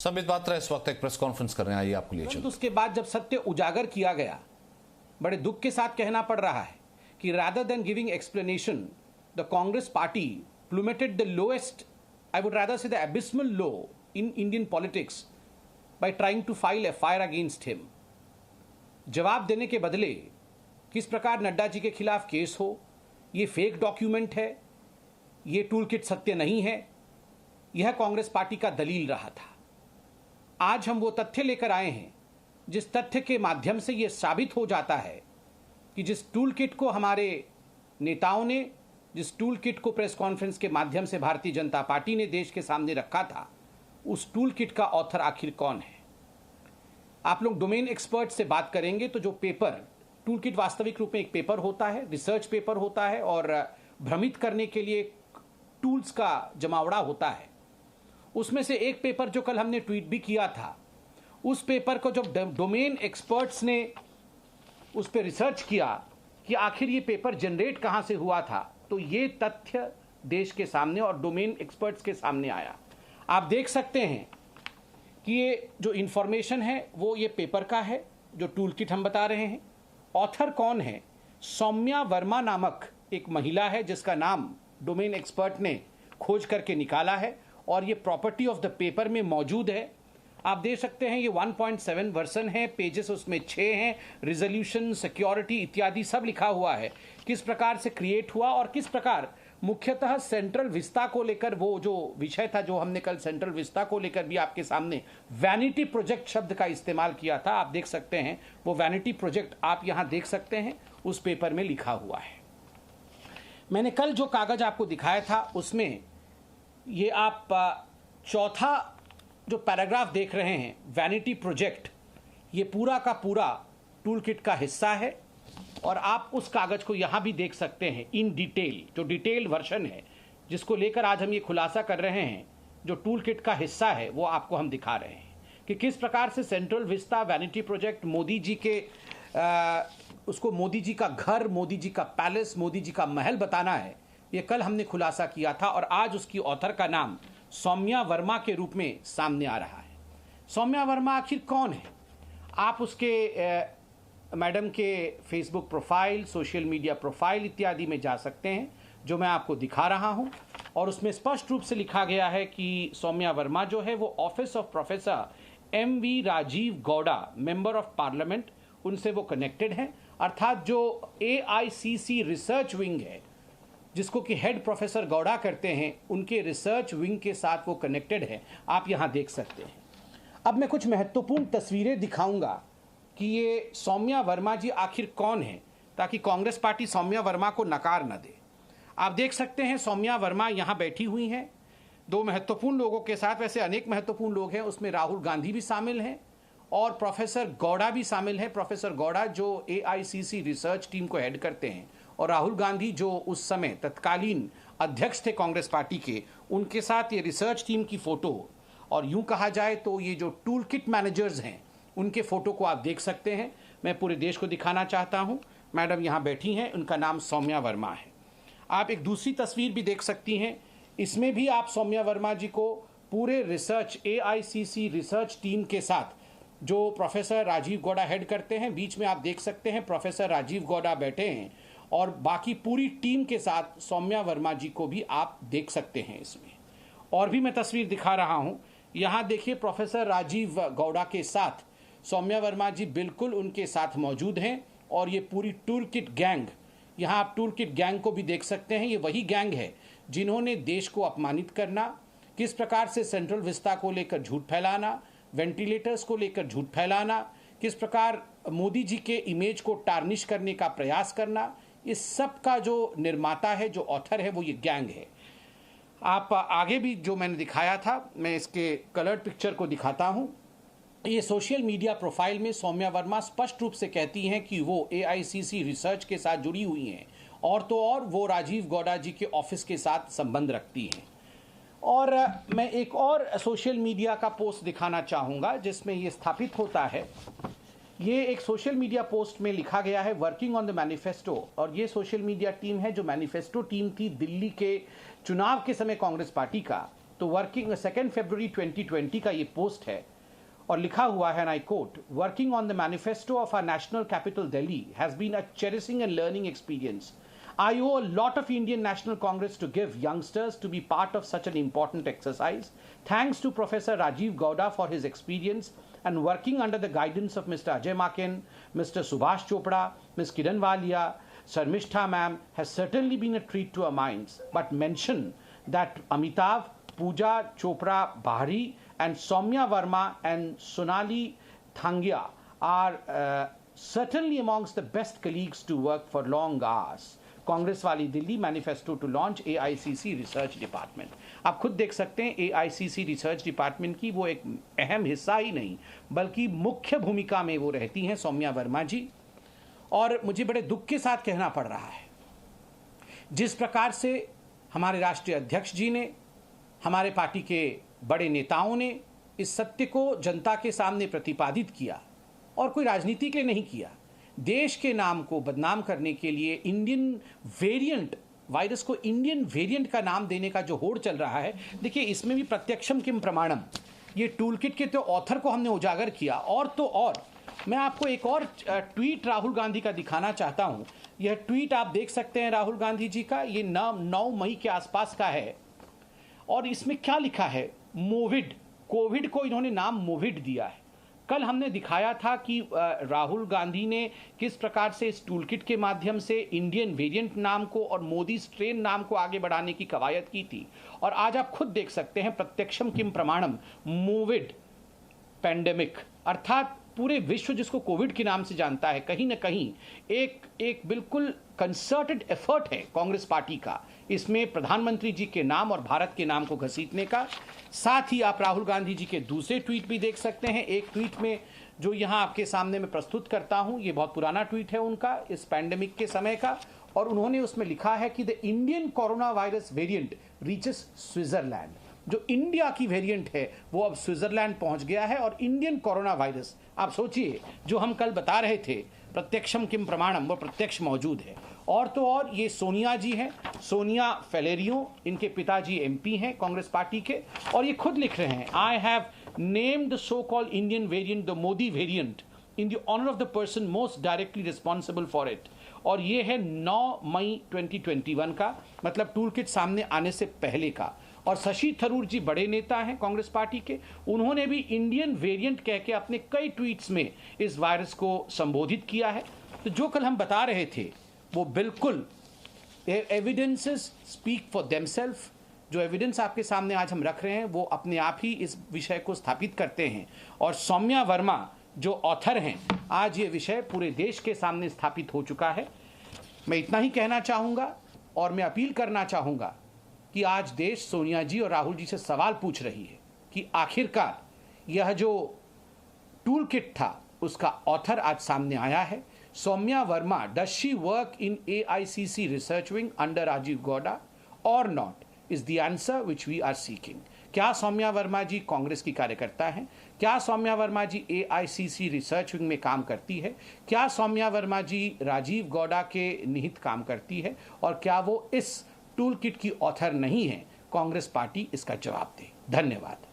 संबित पात्रा इस वक्त एक प्रेस कॉन्फ्रेंस कर रहे हैं, आइए आपके लिए चलते हैं। उसके बाद जब सत्य उजागर किया गया, बड़े दुख के साथ कहना पड़ रहा है कि rather than giving explanation the Congress party plummeted the lowest, I would rather say the abysmal low in Indian politics by trying to file FIR against him. जवाब देने के बदले किस प्रकार नड्डा जी के खिलाफ केस हो, ये फेक डॉक्यूमेंट है, ये टूल किट सत्य नहीं है, यह कांग्रेस पार्टी का दलील रहा था। आज हम वो तथ्य लेकर आए हैं जिस तथ्य के माध्यम से ये साबित हो जाता है कि जिस टूल किट को हमारे नेताओं ने, जिस टूल किट को प्रेस कॉन्फ्रेंस के माध्यम से भारतीय जनता पार्टी ने देश के सामने रखा था, उस टूल किट का ऑथर आखिर कौन है। आप लोग डोमेन एक्सपर्ट से बात करेंगे तो जो पेपर, टूल किट वास्तविक रूप में एक पेपर होता है, रिसर्च पेपर होता है और भ्रमित करने के लिए टूल्स का जमावड़ा होता है। उसमें से एक पेपर जो कल हमने ट्वीट भी किया था, उस पेपर को जब डोमेन एक्सपर्ट्स ने उस पर रिसर्च किया कि आखिर ये पेपर जनरेट कहां से हुआ था, तो ये तथ्य देश के सामने और डोमेन एक्सपर्ट्स के सामने आया। आप देख सकते हैं कि ये जो इंफॉर्मेशन है वो ये पेपर का है, जो टूल किट हम बता रहे हैं। ऑथर कौन है? सौम्या वर्मा नामक एक महिला है जिसका नाम डोमेन एक्सपर्ट ने खोज करके निकाला है और ये प्रॉपर्टी ऑफ द पेपर में मौजूद है। आप देख सकते हैं ये 1.7 वर्जन है, पेजेस उसमें 6 हैं, रिजोल्यूशन, सिक्योरिटी इत्यादि सब लिखा हुआ है। किस प्रकार से क्रिएट हुआ और किस प्रकार मुख्यतः सेंट्रल विस्ता को लेकर, वो जो विषय था जो हमने कल सेंट्रल विस्ता को लेकर भी आपके सामने वैनिटी प्रोजेक्ट शब्द का इस्तेमाल किया था, आप देख सकते हैं वो वैनिटी प्रोजेक्ट आप यहां देख सकते हैं, उस पेपर में लिखा हुआ है। मैंने कल जो कागज आपको दिखाया था उसमें ये आप चौथा जो पैराग्राफ देख रहे हैं, वैनिटी प्रोजेक्ट, ये पूरा का पूरा टूल किट का हिस्सा है और आप उस कागज को यहाँ भी देख सकते हैं इन डिटेल, जो डिटेल वर्जन है जिसको लेकर आज हम ये खुलासा कर रहे हैं, जो टूल किट का हिस्सा है वो आपको हम दिखा रहे हैं कि किस प्रकार से Central Vista vanity project Modi ji के उसको मोदी जी का घर, मोदी जी का पैलेस, मोदी जी का महल बताना है, ये कल हमने खुलासा किया था और आज उसकी ऑथर का नाम सौम्या वर्मा के रूप में सामने आ रहा है। सौम्या वर्मा आखिर कौन है? आप उसके मैडम के Facebook profile, social media profile इत्यादि में जा सकते हैं, जो मैं आपको दिखा रहा हूं और उसमें स्पष्ट रूप से लिखा गया है कि सौम्या वर्मा जो है वो office of professor MV Rajeev Gowda, member of parliament, उनसे वो कनेक्टेड हैं। अर्थात जो AICC रिसर्च विंग है जिसको कि हेड प्रोफेसर गौड़ा करते हैं, उनके रिसर्च विंग के साथ वो कनेक्टेड है, आप यहां देख सकते हैं। अब मैं कुछ महत्वपूर्ण तस्वीरें दिखाऊंगा कि ये सौम्या वर्मा जी आखिर कौन है, ताकि कांग्रेस पार्टी सौम्या वर्मा को नकार न दे। आप देख सकते हैं सौम्या वर्मा यहां बैठी हुई हैं दो महत्वपूर्ण लोगों के साथ। वैसे अनेक महत्वपूर्ण लोग हैं, उसमें राहुल गांधी भी शामिल हैं और प्रोफेसर गौड़ा भी शामिल है। प्रोफेसर गौड़ा जो AICC रिसर्च टीम को हेड करते हैं और राहुल गांधी जो उस समय तत्कालीन अध्यक्ष थे कांग्रेस पार्टी के, उनके साथ ये रिसर्च टीम की फोटो, और यूं कहा जाए तो ये जो टूल किट मैनेजर्स हैं उनके फोटो को आप देख सकते हैं। मैं पूरे देश को दिखाना चाहता हूं, मैडम यहां बैठी हैं, उनका नाम सौम्या वर्मा है। आप एक दूसरी तस्वीर भी देख सकती हैं, इसमें भी आप सौम्या वर्मा जी को पूरे रिसर्च AICC रिसर्च टीम के साथ, जो प्रोफेसर राजीव गौड़ा हेड करते हैं, बीच में आप देख सकते हैं प्रोफेसर राजीव गौड़ा बैठे हैं और बाकी पूरी टीम के साथ सौम्या वर्मा जी को भी आप देख सकते हैं इसमें। और भी मैं तस्वीर दिखा रहा हूं, यहां देखिए प्रोफेसर राजीव गौड़ा के साथ सौम्या वर्मा जी बिल्कुल उनके साथ मौजूद हैं और ये पूरी टूल किट गैंग, यहां आप टूल किट गैंग को भी देख सकते हैं। ये वही गैंग है जिन्होंने देश को अपमानित करना, किस प्रकार से सेंट्रल विस्ता को लेकर झूठ फैलाना, वेंटिलेटर्स को लेकर झूठ फैलाना, किस प्रकार मोदी जी के इमेज को टार्निश करने का प्रयास करना, इस सब का जो निर्माता है, जो ऑथर है, वो ये गैंग है। आप आगे भी जो मैंने दिखाया था, मैं इसके कलर्ड पिक्चर को दिखाता हूं। ये सोशल मीडिया प्रोफाइल में सौम्या वर्मा स्पष्ट रूप से कहती हैं कि वो AICC रिसर्च के साथ जुड़ी हुई हैं और तो और वो राजीव गौड़ा जी के ऑफिस के साथ संबंध रखती हैं। और मैं एक और सोशल मीडिया का पोस्ट दिखाना चाहूँगा जिसमें ये स्थापित होता है। ये एक सोशल मीडिया पोस्ट में लिखा गया है वर्किंग ऑन द मैनिफेस्टो, और ये सोशल मीडिया टीम है जो मैनिफेस्टो टीम थी दिल्ली के चुनाव के समय कांग्रेस पार्टी का, तो वर्किंग 2 फरवरी 2020 का ये पोस्ट है और लिखा हुआ है, and I quote, working on the manifesto of our national capital Delhi has been a cherishing and learning experience. I owe a lot of Indian National Congress to give youngsters to be part of such an important exercise. Thanks to Professor Rajiv Gowda for his experience and working under the guidance of Mr. Ajay Maken, Mr. Subhash Chopra, Ms. Kiran Walia, Sharmishta ma'am has certainly been a treat to our minds. But mention that Amitav, Pooja Chopra Bahari and Soumya Verma and Sonali Thangia are certainly amongst the best colleagues to work for long hours. Congress वाली Delhi manifesto to launch AICC research department. आप खुद देख सकते हैं AICC research department की वो एक अहम हिस्सा ही नहीं बल्कि मुख्य भूमिका में वो रहती हैं सौम्या वर्मा जी. और मुझे बड़े दुख के साथ कहना पड़ रहा है, जिस प्रकार से हमारे राष्ट्रीय अध्यक्ष जी ने, हमारे पार्टी के बड़े नेताओं ने इस सत्य को जनता के सामने प्रतिपादित किया और कोई राजनीति के लिए नहीं किया, देश के नाम को बदनाम करने के लिए इंडियन वेरिएंट वायरस को इंडियन वेरिएंट का नाम देने का जो होड़ चल रहा है. देखिए, इसमें भी प्रत्यक्षम किम प्रमाणम, ये टूल किट के तो ऑथर को हमने उजागर किया. और तो और मैं आपको एक और ट्वीट राहुल गांधी का दिखाना चाहता हूं. यह ट्वीट आप देख सकते हैं राहुल गांधी जी का, ये 9 मई के आसपास का है. और इसमें क्या लिखा है, मोविड, कोविड को इन्होंने नाम मोविड दिया है. कल हमने दिखाया था कि राहुल गांधी ने किस प्रकार से इस टूलकिट के माध्यम से इंडियन वेरिएंट नाम को और मोदी स्ट्रेन नाम को आगे बढ़ाने की कवायद की थी. और आज आप खुद देख सकते हैं, प्रत्यक्षम किम प्रमाणम, मोविड पैंडेमिक, अर्थात पूरे विश्व जिसको कोविड के नाम से जानता है, कहीं ना कहीं एक बिल्कुल कंसर्टेड एफर्ट है कांग्रेस पार्टी का इसमें प्रधानमंत्री जी के नाम और भारत के नाम को घसीटने का. साथ ही आप राहुल गांधी जी के दूसरे ट्वीट भी देख सकते हैं. एक ट्वीट में जो यहां आपके सामने मैं प्रस्तुत करता हूं, ये बहुत पुराना ट्वीट है उनका इस पैंडेमिक के समय का, और उन्होंने उसमें लिखा है कि the Indian corona virus variant reaches Switzerland. जो इंडिया की वेरिएंट है वो अब स्विट्जरलैंड पहुंच गया है. और इंडियन कोरोना वायरस, आप सोचिए, जो हम कल बता रहे थे प्रत्यक्षम किम प्रमाणम, वो प्रत्यक्ष मौजूद है. और तो और ये सोनिया जी हैं, सोनिया फेलेरियो, इनके पिताजी एमपी हैं कांग्रेस पार्टी के, और ये खुद लिख रहे हैं, I have named the so called Indian variant the Modi variant in the honour of the person most directly responsible for it. और ये है 9 मई 2021 का, मतलब टूल किट सामने आने से पहले का. और शशि थरूर जी बड़े नेता हैं कांग्रेस पार्टी के, उन्होंने भी इंडियन वेरिएंट कह के अपने कई ट्वीट्स में इस वायरस को संबोधित किया है. तो जो कल हम बता रहे थे वो बिल्कुल एविडेंसेस स्पीक फॉर देमसेल्फ. जो एविडेंस आपके सामने आज हम रख रहे हैं वो अपने आप ही इस विषय को स्थापित करते हैं. और सौम्या वर्मा जो ऑथर हैं, आज ये विषय पूरे देश के सामने स्थापित हो चुका है. मैं इतना ही कहना चाहूँगा और मैं अपील करना चाहूँगा कि आज देश सोनिया जी और राहुल जी से सवाल पूछ रही है कि आखिरकार यह जो टूल किट था उसका ऑथर आज सामने आया है. Soumya Verma, does she work in AICC research wing under Rajeev Gowda or not, is the answer which we are seeking. क्या सौम्या वर्मा जी कांग्रेस की कार्यकर्ता हैं? क्या Soumya Verma ji AICC research wing में काम करती है? क्या सौम्या वर्मा जी राजीव गौडा के निहित काम करती है? और क्या वो इस टूल किट की ऑथर नहीं है? कांग्रेस पार्टी इसका जवाब दे. धन्यवाद.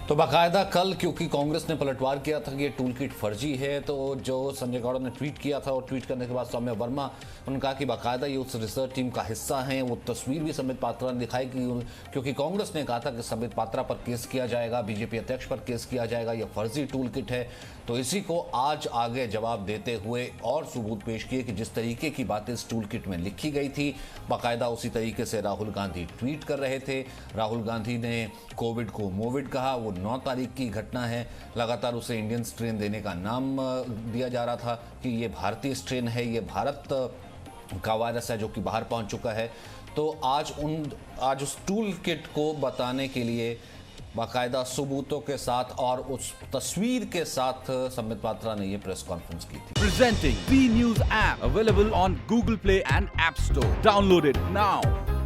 तो बाकायदा कल क्योंकि कांग्रेस ने पलटवार किया था कि ये टूल किट फर्जी है, तो जो संजय गौड़ा ने ट्वीट किया था और ट्वीट करने के बाद सौम्या वर्मा, उन्होंने कहा कि बाकायदा ये उस रिसर्च टीम का हिस्सा हैं. वो तस्वीर भी संबित पात्रा ने दिखाई क्योंकि कांग्रेस ने कहा था कि संबित पात्रा पर केस किया जाएगा, बीजेपी अध्यक्ष पर केस किया जाएगा, यह फर्जी टूल किट है. तो इसी को आज आगे जवाब देते हुए और सबूत पेश किए कि जिस तरीके की बातें इस टूल किट में लिखी गई थी, बाकायदा उसी तरीके से राहुल गांधी ट्वीट कर रहे थे. राहुल गांधी ने कोविड को मोविड कहा, वो 9 तारीख की घटना है. लगातार उसे इंडियन स्ट्रेन देने का नाम दिया जा रहा था कि ये भारतीय स्ट्रेन है, ये भारत का वायरस है जो कि बाहर पहुंच चुका है. तो आज उस टूल किट को बताने के लिए बाकायदा सबूतों के साथ और उस तस्वीर के साथ संबित पात्रा ने ये प्रेस कॉन्फ्रेंस की थी. Presenting B News app available on Google Play and App Store. Download it now.